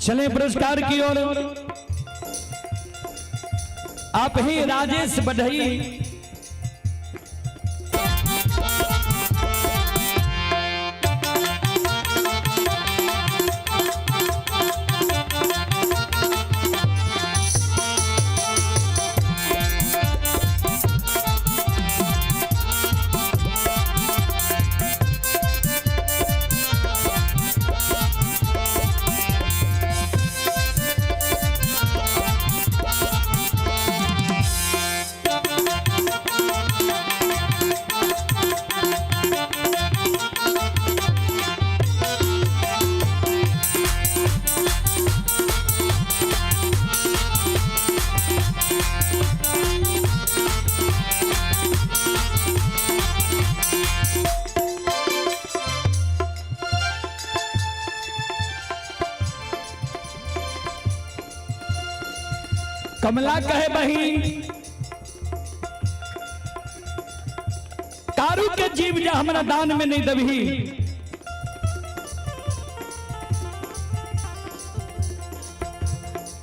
चले पुरस्कार की ओर। आप ही राजेश बढ़ई कमला कहे बहिन कारू के जीव जा हमारा दान में नहीं दबी।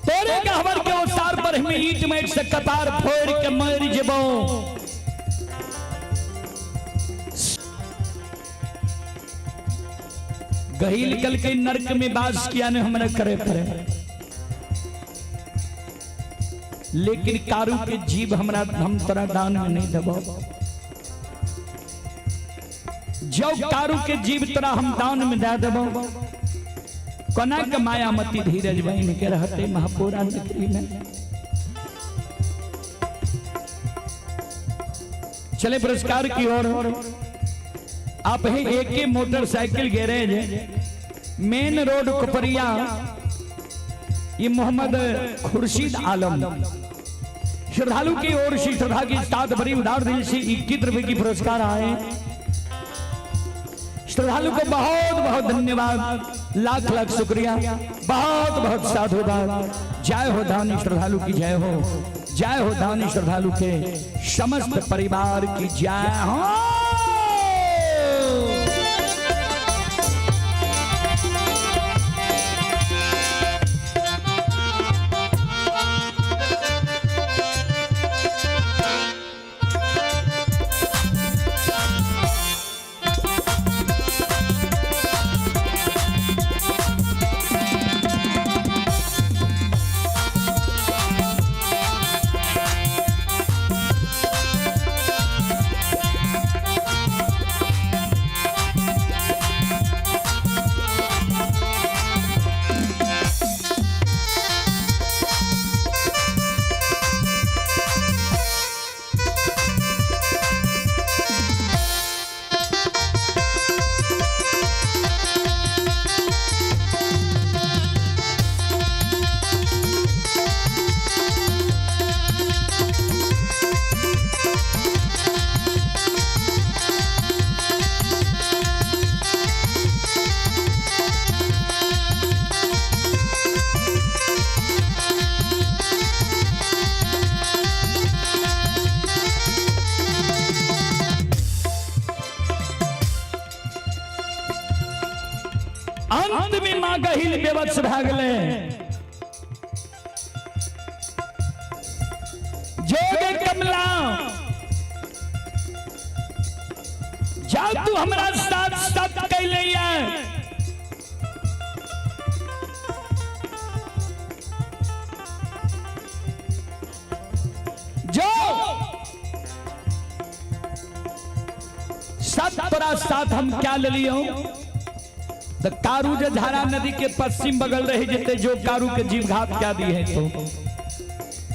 तोरे गहवर के ओसार पर हमें ईट मेट से कतार फोड़ के मर जबो। गहील कल के नरक में बास किया ने हमरा करे पड़े, लेकिन कारू के जीव हमरा हम तोरा दान में नहीं देबो। जो कारू के जीव तोरा हम दान में दे देबो। कोना के मायामती धीरज बहन के रहते महापुरा नगरी में। चले पुरस्कार की ओर। आप ही एक ही मोटरसाइकिल गैरेज मेन रोड कुपरिया, ये मोहम्मद खुर्शीद आलम श्रद्धालु की ओर से श्रद्धा की साथ भरी उदार दिल से 21 रुपए की पुरस्कार आए। श्रद्धालु को बहुत बहुत धन्यवाद, लाख लाख शुक्रिया, बहुत बहुत साधुवाद। जय हो दानी श्रद्धालु की जय हो, जय हो दानी श्रद्धालु के समस्त परिवार की जय हो। अंत में मां गहिल बेवत्स भागले। जोगे कमला जा तू हमारा साथ साथ कैले जो साथ तोरा साथ हम क्या ले लियो। तो कारू जो धारा नदी के पश्चिम बगल रही जते जो कारू के जीव घात क्या दी है तो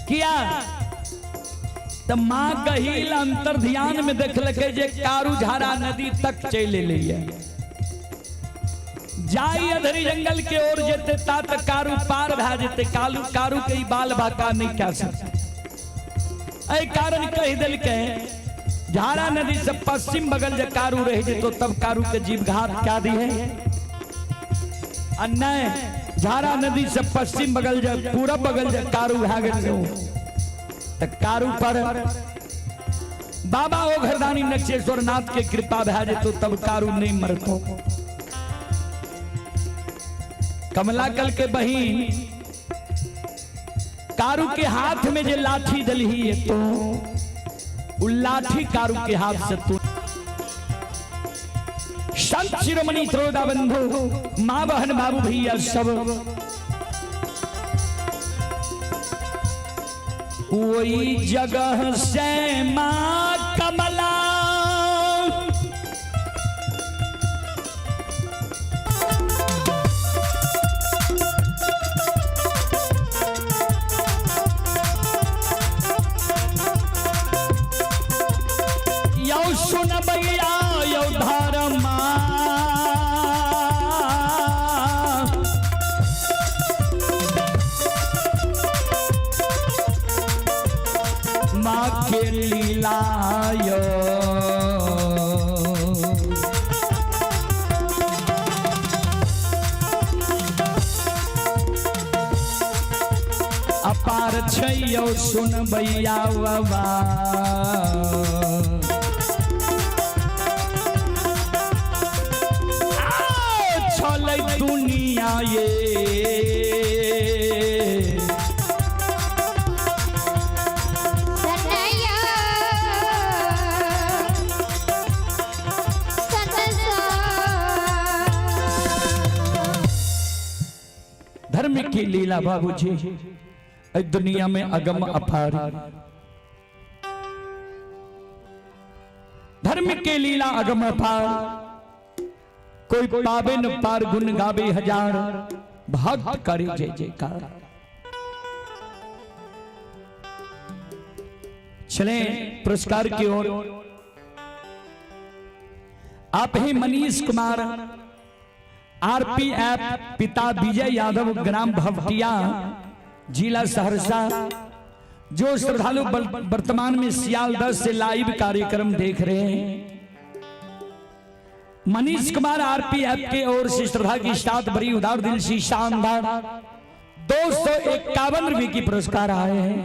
किया। तो मां गहील अंतर ध्यान में देख लगे जे कारू झारा नदी तक चले लिया। जाई अधरी जंगल के ओर जते तात कारू पार भा जते कालू कारू के बाल बाका नहीं क्या सकते। ऐ कारण कह दिल के झारा नदी से पश्चिम बगल जो कारू रही तो तब कारू के जीव घात क्या दी है। अन्य झारा नदी से पश्चिम बगल जब पूरब बगल जब कारू भाग तो कारू पर बाबा ओ घरदानी नक्षेश्वर नाथ के कृपा भाजे तो तब कारू नहीं मरतो। कमलाकल के बहिन कारू के हाथ में जे लाठी दलही है तो उ लाठी कारू के हाथ से तू संत शिरोमणि त्रोदा बंधु मां बहन बाबू भैया सब वही जगह से मां कमला यो सुन भैया यो धर्मा माँ के लीलायो अपार छैयो सुन भैया बाबा चले दुनिया ये धर्म की लीला बाबूजी दुनिया में अगम अपार धर्म के लीला अगम अपार कोई पावे न पार गुण गावे हजार भक्त करे जय जयकार। चले पुरस्कार की ओर आप ही मनीष कुमार आरपीएफ पिता विजय यादव ग्राम भवटिया जिला सहरसा जो श्रद्धालु वर्तमान में सियालदह से लाइव कार्यक्रम देख रहे हैं मनीष कुमार आरपीएफ के ओर से श्रद्धा की साथ बड़ी उदार दिल से शानदार 251 रुपए की पुरस्कार आए हैं।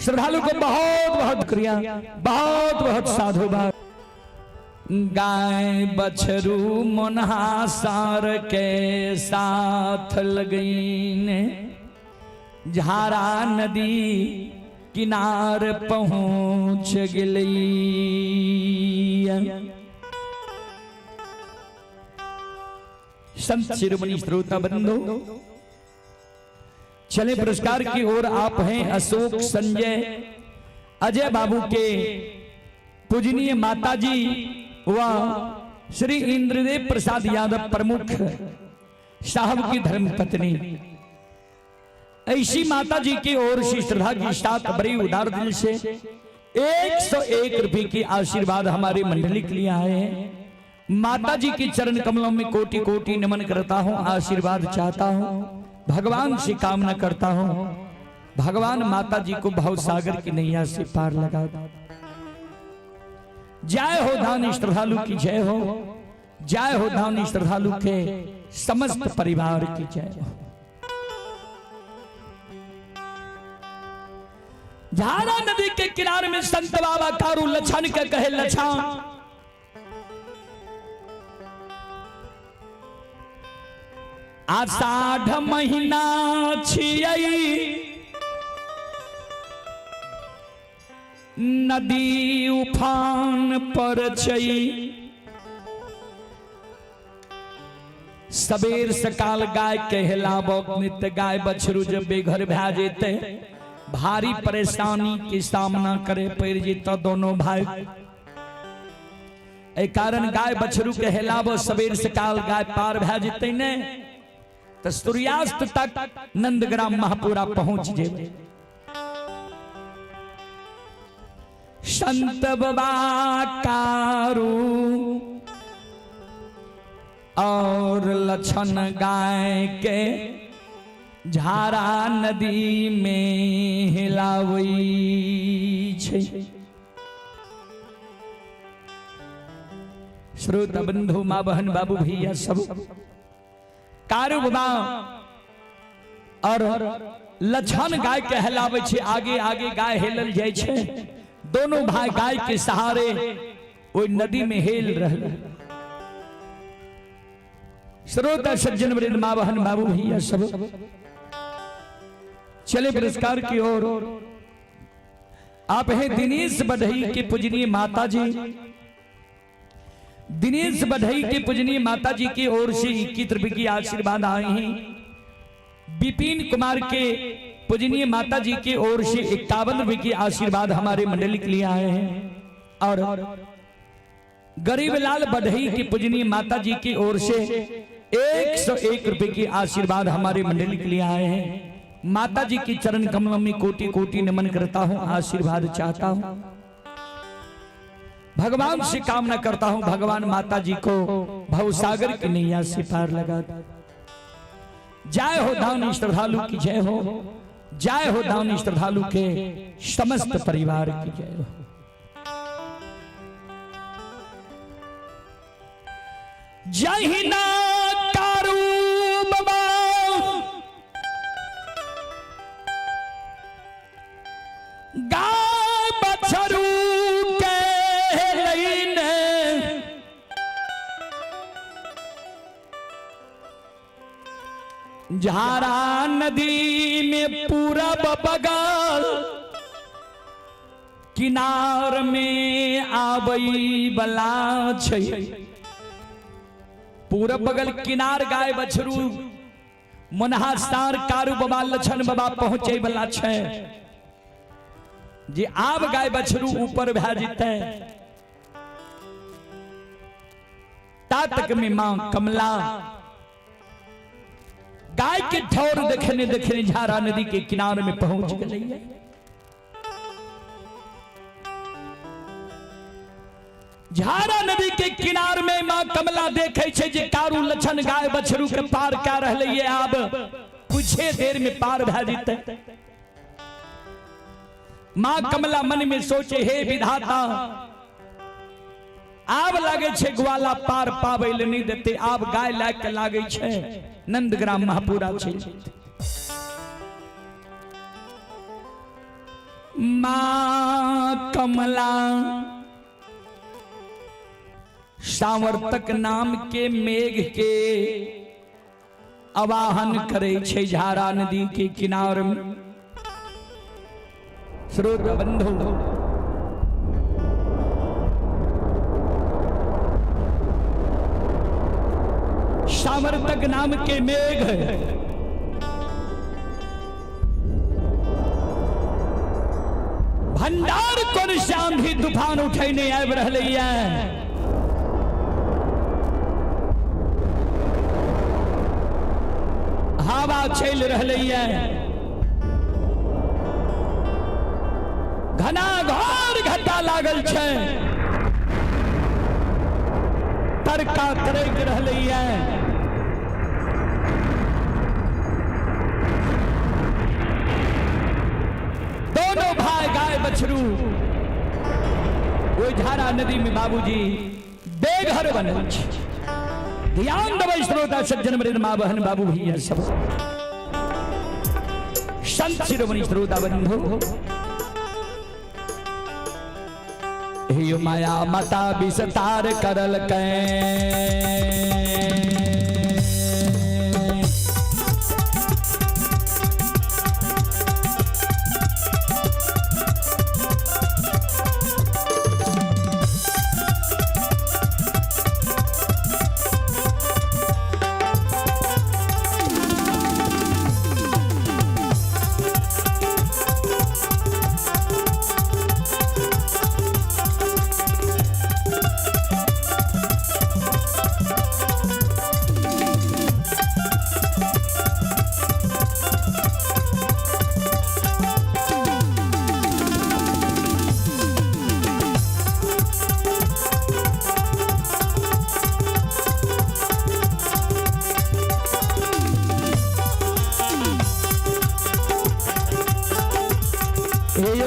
श्रद्धालु को बहुत बहुत शुक्रिया बहुत बहुत साधुवाद। गाय बछरू मुनहासार के साथ लगीन झारा नदी किनार पहुंच गई संत शिरोमणि श्रोता बंधु चले पुरस्कार की ओर आप हैं अशोक संजय अजय बाबू के पूजनीय माताजी व श्री इंद्रदेव प्रसाद यादव प्रमुख साहब की धर्मपत्नी ऐसी माता जी की ओर से श्रद्धा की साथ बड़ी उदार दिल से 101 रुपए की आशीर्वाद हमारे मंडली के लिए आए हैं। माता जी के चरण कमलों में कोटि कोटि नमन करता हूँ आशीर्वाद चाहता हूँ भगवान से कामना करता हूँ भगवान माता जी को भव सागर की नैया से पार लगा दो। जय हो दानी श्रद्धालु की जय हो जय हो दानी श्रद्धालु के समस्त परिवार की जय हो। झारा नदी के किनारे में संत बाबा कारू लछन के कहे लछन आषाढ़ महीना छियई नदी उफान पर छई सबेर सकाल गाय कहलाबो नित्य गाय बछरू जब बेघर भा जेते भारी परेशानी के सामना करे पड़ जेता दोनों भाई ए कारण गाय बछरू कहलाबो सबेर सकाल गाय पार भा जेते ने तो सूर्यास्त तक नंदग्राम महापुरा पहुंच जेते। संत बाबा कारू और लछन गाय के झारा नदी में हिलावई छे। श्रोता बंधु माँ बहन बाबू भैया सब कारू बाबा और लछन गाय कहलावे छे आगे आगे गाय हेलल जाय छे दोनों भाई गाय के सहारे वो नदी में हेल रहे। श्रोता सज्जन वृंद मां बहन बाबू भैया सब चले पुरस्कार की ओर। आप हैं दिनेश बढ़ई के पूजनीय माता जी। दिनेश बढ़ई के पूजनीय माता जी की ओर से 21 रुपए की आशीर्वाद आए हैं। विपिन कुमार के पूजनीय माता जी की ओर से 51 रुपए की आशीर्वाद हमारे मंडली के लिए आए हैं। और गरीबलाल बढ़ई की पूजनीय माता जी की ओर से 101 रुपए की आशीर्वाद हमारे मंडली के लिए आए हैं। माता जी की चरण कमलों में कोटि कोटि नमन करता हूं, आशीर्वाद चाहता हूं। भगवान से कामना करता हूं, भगवान माता जी को भवसागर की नैया से पार लगा। जय हो दानी श्रद्धालु की जय हो, जय हो दानी श्रद्धालु के समस्त परिवार की जय हो। जय हिना कारू बाबा गाय बछरू के लईने झारा नदी में पूरब बगल किनार में आबई बला छै। पूरब बगल किनार गाय बछरू मनहासार कारू बाबा लछन बाबा पहुंचे वाला छै। जे आब गाय बछरू ऊपर भै जेते ता तक में मां कमला गाय के ठौर देखने देखने झारा नदी के किनारे में पहुंच गई है। झारा नदी के किनार में मां कमला देखे छे जे कारू लछन गाय बछरू के पार क्या रहले ये आब कुछ देर में पार भै जेते। मां कमला मन में सोचे हे विधाता आब लागे छे ग्वाला पार पावे ले नहीं देते, आब गाय लाग के लागे छे नंदग्राम महापुरा छे। मां कमला सावर्तक नाम के मेघ के आवाहन करे छे झारा नदी के किनार में। श्रोत बंधु सावर्तक नाम के मेघ भंडार कोन श्याम भी तूफान उठैने आबि रहलै है। हवा चल रहलै है, घना घोर घटा लागल छै, तरका तरक रहलै है। दोनों भाई गाय बछरू वो झारा नदी में बाबूजी बेघर बनल छै। ध्यान देबै श्रोता सज्जन वृंद मां बहन बाबू भैया सब संत शिरोमणि श्रोता बंधु। हे माया माता विस्तार करल कै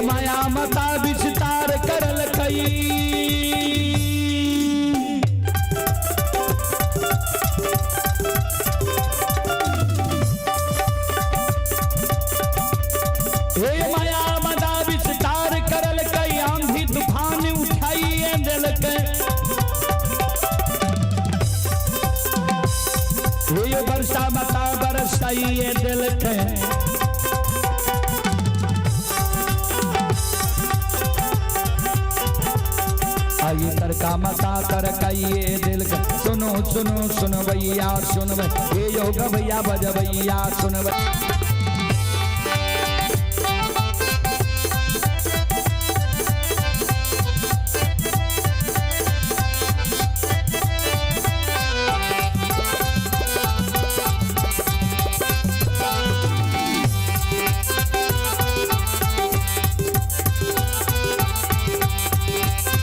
माया मता विस्तार करल कई। हे माया मता विस्तार करल कई, आंधी तूफान उठाई दिल के। ये बरसा मता बरसाइए दिल के आइए तरका मता तरकाइए दिल के सुनो सुनो सुन भैया सुन ये योग भैया बज भैया सुन भैया